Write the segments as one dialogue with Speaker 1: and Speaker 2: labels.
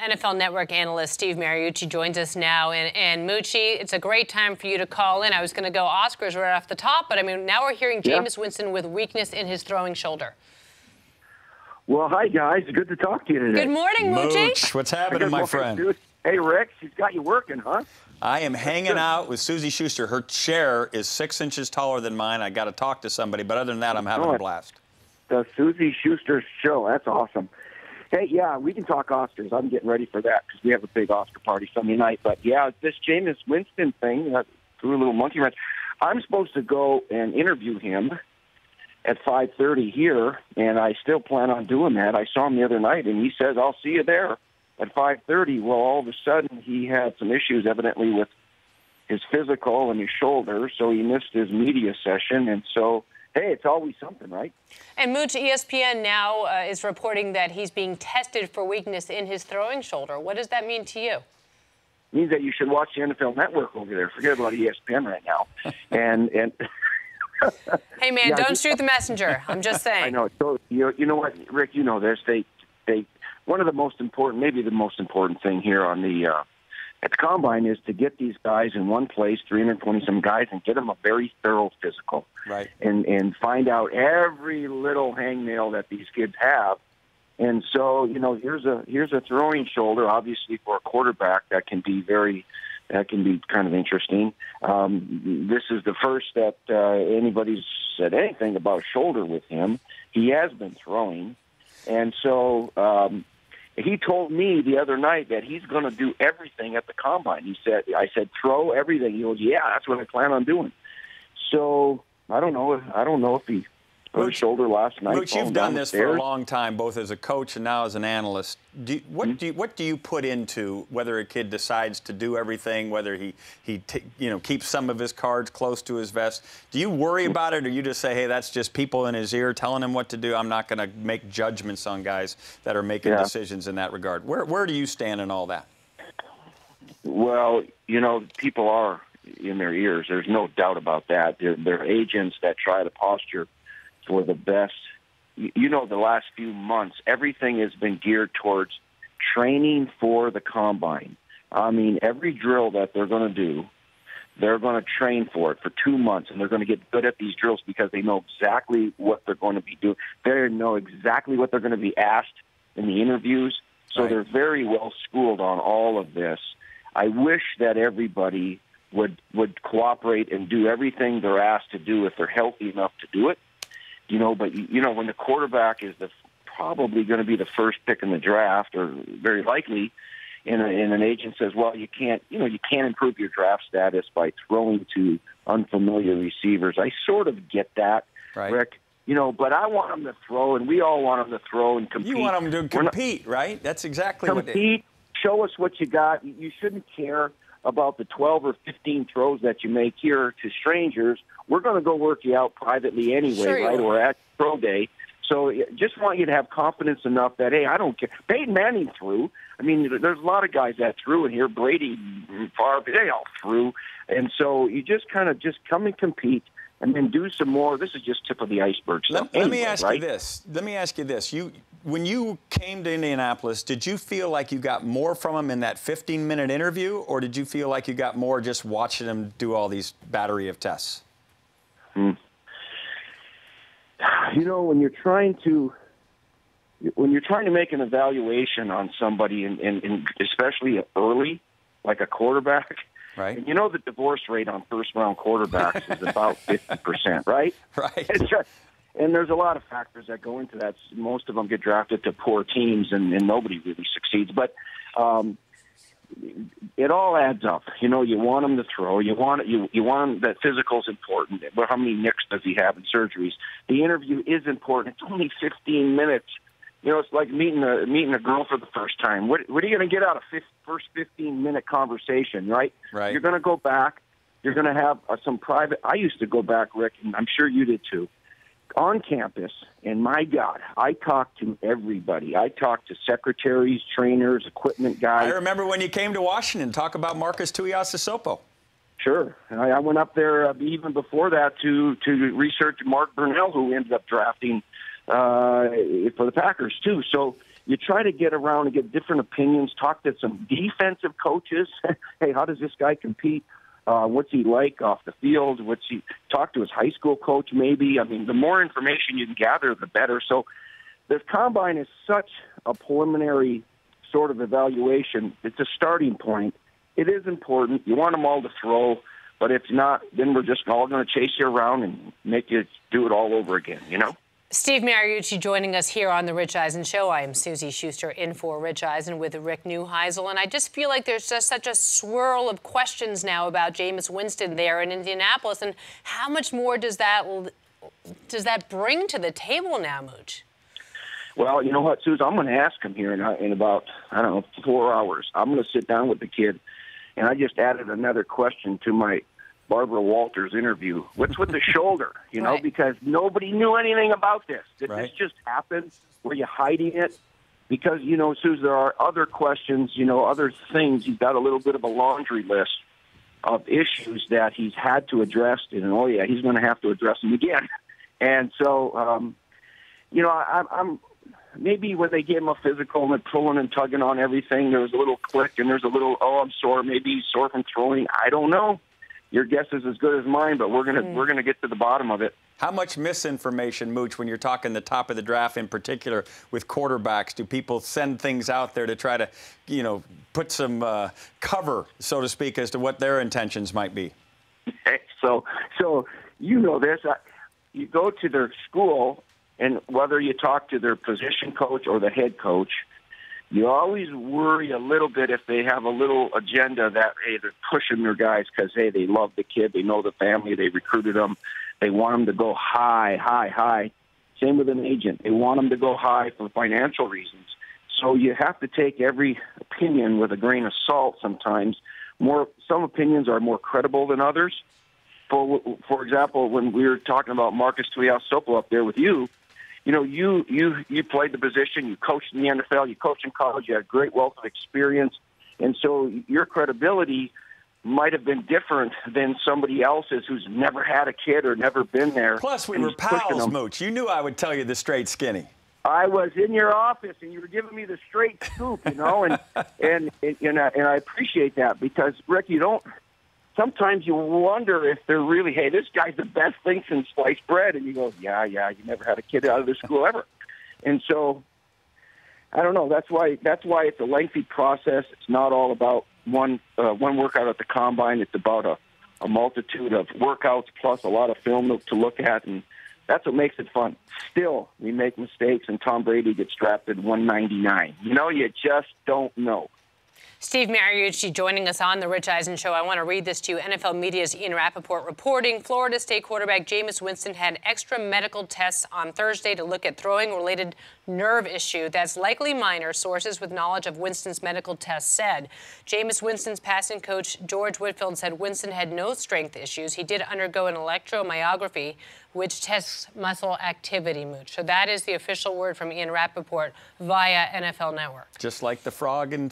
Speaker 1: NFL Network analyst Steve Mariucci joins us now. And Moochie, it's a great time for you to call in. I was going to go Oscars right off the top, but I mean, now we're hearing Jameis Winston with weakness in his throwing shoulder.
Speaker 2: Well, hi, guys. Good to talk to you today.
Speaker 1: Good morning, Moochie.
Speaker 3: What's happening, my friend?
Speaker 2: Dude. Hey, Rick, she's got you working, huh?
Speaker 3: I am hanging out with Susie Schuster. Her chair is 6 inches taller than mine. I got to talk to somebody, but other than that, I'm having a blast.
Speaker 2: The Susie Schuster show. That's awesome. Hey, yeah, we can talk Oscars. I'm getting ready for that because we have a big Oscar party Sunday night. But, yeah, this Jameis Winston thing, threw a little monkey wrench. I'm supposed to go and interview him at 5:30 here, and I still plan on doing that. I saw him the other night, and he says, I'll see you there at 5:30. Well, all of a sudden, he had some issues, evidently, with his physical and his shoulder, so he missed his media session. And so, hey, it's always something, right?
Speaker 1: And Mooch, ESPN now is reporting that he's being tested for weakness in his throwing shoulder. What does that mean to you?
Speaker 2: It means that you should watch the NFL Network over there. Forget about ESPN right now. and
Speaker 1: hey, man, don't shoot the messenger. I'm just saying.
Speaker 2: I know. So, you know what, Rick, you know this. They one of the most important, maybe the most important thing here on the at the Combine is to get these guys in one place, 320-some guys, and get them a very thorough physical.
Speaker 3: Right.
Speaker 2: And find out every little hangnail that these kids have. And so, you know, here's a throwing shoulder, obviously, for a quarterback that can be kind of interesting. This is the first that anybody's said anything about shoulder with him. He has been throwing. And so he told me the other night that he's going to do everything at the Combine. I said, throw everything. He goes, yeah, that's what I plan on doing. So I don't know if he hurt his shoulder last night.
Speaker 3: Mooch, you've done this for a long time, both as a coach and now as an analyst. What do you put into whether a kid decides to do everything, whether he keeps some of his cards close to his vest? Do you worry about it, or you just say, hey, that's just people in his ear telling him what to do? I'm not going to make judgments on guys that are making decisions in that regard. Where do you stand in all that?
Speaker 2: Well, you know, people are in their ears. There's no doubt about that. They're agents that try to posture for the best. You know, the last few months, everything has been geared towards training for the Combine. I mean, every drill that they're going to do, they're going to train for it for 2 months, and they're going to get good at these drills because they know exactly what they're going to be doing. They know exactly what they're going to be asked in the interviews, so they're very well schooled on all of this. I wish that everybody would cooperate and do everything they're asked to do if they're healthy enough to do it. You know, but, you know, when the quarterback is probably going to be the first pick in the draft, or very likely, and an agent says, well, you can't improve your draft status by throwing to unfamiliar receivers. I sort of get that, Rick. You know, but I want them to throw, and we all want them to throw and compete.
Speaker 3: You want them to compete, right? That's exactly what they
Speaker 2: compete. Show us what you got. You shouldn't care about the 12 or 15 throws that you make here to strangers. We're going to go work you out privately anyway, right? Or at pro day. So just want you to have confidence enough that, hey, I don't care. Peyton Manning threw. I mean, there's a lot of guys that threw in here. Brady, Favre, they all threw. And so you just kind of just come and compete and then do some more. This is just tip of the iceberg stuff.
Speaker 3: Let me ask you this. When you came to Indianapolis, did you feel like you got more from him in that 15-minute interview, or did you feel like you got more just watching him do all these battery of tests?
Speaker 2: You know, when you're trying to make an evaluation on somebody, and especially early, like a quarterback,
Speaker 3: right?
Speaker 2: And you know the divorce rate on first-round quarterbacks is about 50%, right?
Speaker 3: Right.
Speaker 2: And there's a lot of factors that go into that. Most of them get drafted to poor teams, and nobody really succeeds. But it all adds up. You know, you want him to throw. You want him, that physical's important. But how many nicks does he have in surgeries? The interview is important. It's only 15 minutes. You know, it's like meeting a girl for the first time. What are you going to get out of first 15-minute conversation, right?
Speaker 3: Right.
Speaker 2: You're going to go back. You're going to have some private. I used to go back, Rick, and I'm sure you did too. On campus, and my God, I talked to everybody. I talked to secretaries, trainers, equipment guys.
Speaker 3: I remember when you came to Washington, talk about Marcus Tuiasosopo.
Speaker 2: Sure. I went up there even before that to research Mark Burnell, who ended up drafting for the Packers, too. So, you try to get around and get different opinions, talk to some defensive coaches. Hey, how does this guy compete? What's he like off the field? Talk to his high school coach maybe. I mean, the more information you can gather, the better. So the combine is such a preliminary sort of evaluation. It's a starting point. It is important. You want them all to throw, but if not, then we're just all going to chase you around and make you do it all over again, you know?
Speaker 1: Steve Mariucci joining us here on The Rich Eisen Show. I am Susie Schuster in for Rich Eisen with Rick Neuheisel. And I just feel like there's just such a swirl of questions now about Jameis Winston there in Indianapolis. And how much more does that bring to the table now, Mooch?
Speaker 2: Well, you know what, Susan? I'm going to ask him here in about, 4 hours. I'm going to sit down with the kid. And I just added another question to my Barbara Walters interview. What's with the shoulder? You know,
Speaker 1: right.
Speaker 2: Because nobody knew anything about this. Did
Speaker 3: right.
Speaker 2: this just happen? Were you hiding it? Because, you know, Susan, there are other questions, you know, other things. He's got a little bit of a laundry list of issues that he's had to address. And, oh, yeah, he's going to have to address them again. And so, you know, I'm maybe when they gave him a physical and they're pulling and tugging on everything, there was a little click and there's a little, oh, I'm sore. Maybe he's sore from throwing. I don't know. Your guess is as good as mine, but we're gonna get to the bottom of it.
Speaker 3: How much misinformation, Mooch, when you're talking the top of the draft in particular with quarterbacks? Do people send things out there to try to, you know, put some cover, so to speak, as to what their intentions might be?
Speaker 2: So you know this. You go to their school, and whether you talk to their position coach or the head coach, you always worry a little bit if they have a little agenda that, hey, they're pushing their guys because, hey, they love the kid, they know the family, they recruited them, they want them to go high. Same with an agent. They want them to go high for financial reasons. So you have to take every opinion with a grain of salt sometimes. Some opinions are more credible than others. For example, when we were talking about Marcus Tuiasosopo up there with you, you know, you played the position, you coached in the NFL, you coached in college, you had a great wealth of experience, and so your credibility might have been different than somebody else's who's never had a kid or never been there.
Speaker 3: Plus, we were pals, Mooch. You knew I would tell you the straight skinny.
Speaker 2: I was in your office, and you were giving me the straight scoop, you know, and I appreciate that because, Rick, you don't. Sometimes you wonder if they're really, hey, this guy's the best thing since sliced bread. And you go, yeah, you never had a kid out of this school ever. And so, I don't know. That's why it's a lengthy process. It's not all about one workout at the combine. It's about a multitude of workouts plus a lot of film to look at. And that's what makes it fun. Still, we make mistakes, and Tom Brady gets drafted 199. You know, you just don't know.
Speaker 1: Steve Mariucci joining us on The Rich Eisen Show. I want to read this to you. NFL Media's Ian Rappaport reporting Florida State quarterback Jameis Winston had extra medical tests on Thursday to look at throwing-related nerve issue that's likely minor, sources with knowledge of Winston's medical tests said. Jameis Winston's passing coach George Whitfield said Winston had no strength issues. He did undergo an electromyography, which tests muscle activity, Mooch. So that is the official word from Ian Rappaport via NFL Network.
Speaker 3: Just like the frog in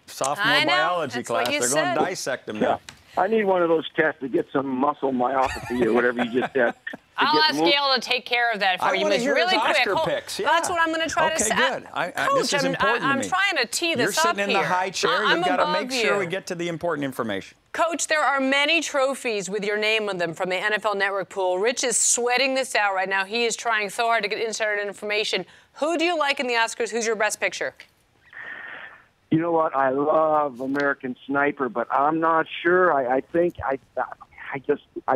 Speaker 3: sophomore biology class. They're going to dissect them now.
Speaker 2: I need one of those tests to get some muscle myopathy or whatever you just said.
Speaker 1: I'll ask Gail to take care of that for you, Miss. Really quick.
Speaker 3: Picks. Yeah.
Speaker 1: That's what I'm going to try to say.
Speaker 3: Okay, good.
Speaker 1: Coach,
Speaker 3: this is important
Speaker 1: I'm
Speaker 3: to me.
Speaker 1: trying to tee this up here.
Speaker 3: You're sitting in the high chair. You've got to make sure we get to the important information.
Speaker 1: Coach, there are many trophies with your name on them from the NFL Network pool. Rich is sweating this out right now. He is trying so hard to get insider information. Who do you like in the Oscars? Who's your best picture?
Speaker 2: You know what? I love American Sniper, but I'm not sure. I think I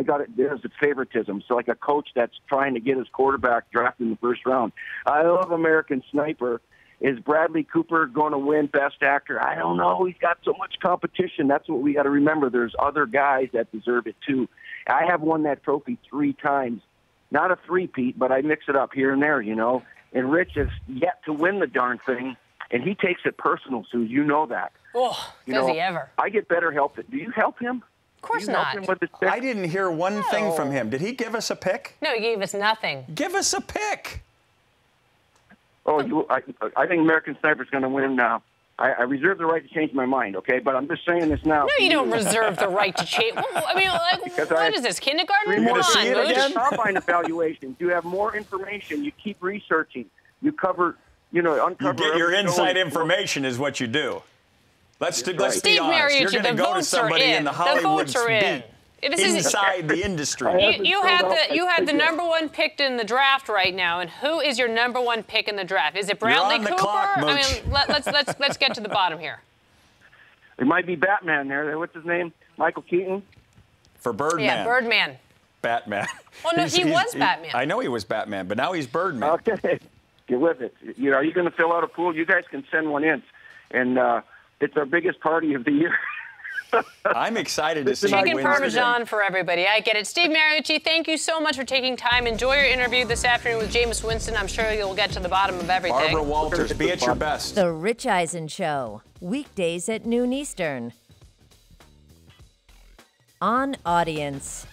Speaker 2: got it. There's a favoritism. So like a coach that's trying to get his quarterback drafted in the first round. I love American Sniper. Is Bradley Cooper going to win Best Actor? I don't know. He's got so much competition. That's what we got to remember. There's other guys that deserve it too. I have won that trophy 3 times. Not a three-peat, but I mix it up here and there, you know. And Rich is yet to win the darn thing. And he takes it personal, Sue. You know that.
Speaker 1: Oh, does he ever?
Speaker 2: I get better help. Do you help him?
Speaker 1: Of course
Speaker 2: Do you
Speaker 1: not.
Speaker 2: Help him with his pick?
Speaker 3: I didn't hear one thing from him. Did he give us a pick?
Speaker 1: No, he gave us nothing.
Speaker 3: Give us a pick.
Speaker 2: Oh, I think American Sniper's going to win now. I reserve the right to change my mind, okay? But I'm just saying this now.
Speaker 1: No, you don't reserve the right to change. I mean, like, what is this, kindergarten?
Speaker 3: You're going to see it again?
Speaker 2: Combine evaluations. You have more information. You keep researching. You cover uncover
Speaker 3: your
Speaker 2: every
Speaker 3: inside
Speaker 2: story.
Speaker 3: information is what you do. Let's be
Speaker 1: Steve
Speaker 3: honest.
Speaker 1: Mariucci,
Speaker 3: You're going
Speaker 1: the
Speaker 3: to go to
Speaker 1: votes are
Speaker 3: somebody in the
Speaker 1: The
Speaker 3: Hollywood
Speaker 1: votes are in.
Speaker 3: inside the industry.
Speaker 1: You have the number one pick in the draft right now, and who is your number one pick in the draft? Is it Bradley
Speaker 3: on the
Speaker 1: Cooper?
Speaker 3: clock,
Speaker 1: I
Speaker 3: Mooch.
Speaker 1: mean, let's get to the bottom here.
Speaker 2: It might be Batman there. What's his name? Michael Keaton?
Speaker 3: For Birdman.
Speaker 1: Yeah, Birdman.
Speaker 3: Batman.
Speaker 1: Well, no, he was Batman.
Speaker 3: I know he was Batman, but now he's Birdman.
Speaker 2: Okay. Get with it. Are you going to fill out a pool? You guys can send one in. And it's our biggest party of the year.
Speaker 3: I'm excited to see
Speaker 1: Chicken
Speaker 3: who wins
Speaker 1: Parmesan for everybody. I get it. Steve Mariucci, thank you so much for taking time. Enjoy your interview this afternoon with Jameis Winston. I'm sure you'll get to the bottom of everything.
Speaker 3: Barbara Walters, be at your best.
Speaker 4: The Rich Eisen Show, weekdays at noon Eastern. On Audience.